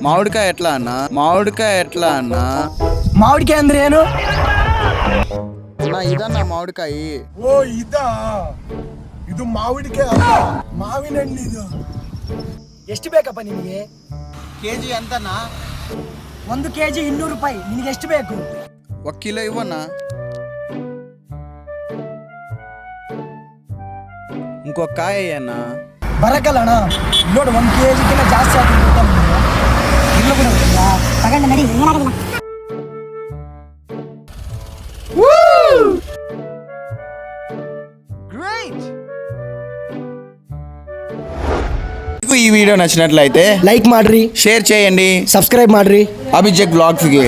ಮಾವಿಡಿಕಾಯಿ ಎಟ್ಲ ಅಣ್ಣ? ಮಾವಿಡಿಕಾಯಿ ಅಂದ್ರೆ ಏನು? ಅಣ್ಣ ಇದನ್ನ ಮಾವಿಡಿಕಾಯಿ. ಓ ಇದಾ, ಇದು ಮಾವಿಡಿಕಾಯಿ ಅಲ್ಲ, ಮಾವಿನ ಹಣ್ಣು ಇದು. ಎಷ್ಟು ಬೇಕಪ್ಪ ನಿನಗೆ? ಕೆಜಿ ಅಂತನಾ? 1 kg 200 ರೂಪಾಯಿ. ನಿನಗೆ ಎಷ್ಟು ಬೇಕು? 1 ಕಿಲೋ ಇವನ್ನ. ಇಂಕೋ ಕಾಯಿ ಅಣ್ಣ. ಬರಕಲ್ಲಣ್ಣ, ನೋಡು 1 kg ಜಾಸ್ತಿ ಆಗ್ತದೆ. ಇಲ್ಲ ಬಿಡು, ತಗೊಂಡು ನಡಿ, ಏನಾಗಲ್ಲ. ఈ వీడియో నచ్చినట్లయితే లైక్ ಮಾಡ್ರಿ, షేర్ చేయండి, సబ్స్క్రైబ్ ಮಾಡ್ರಿ అభిజేక్ బ్లాగ్స్కి.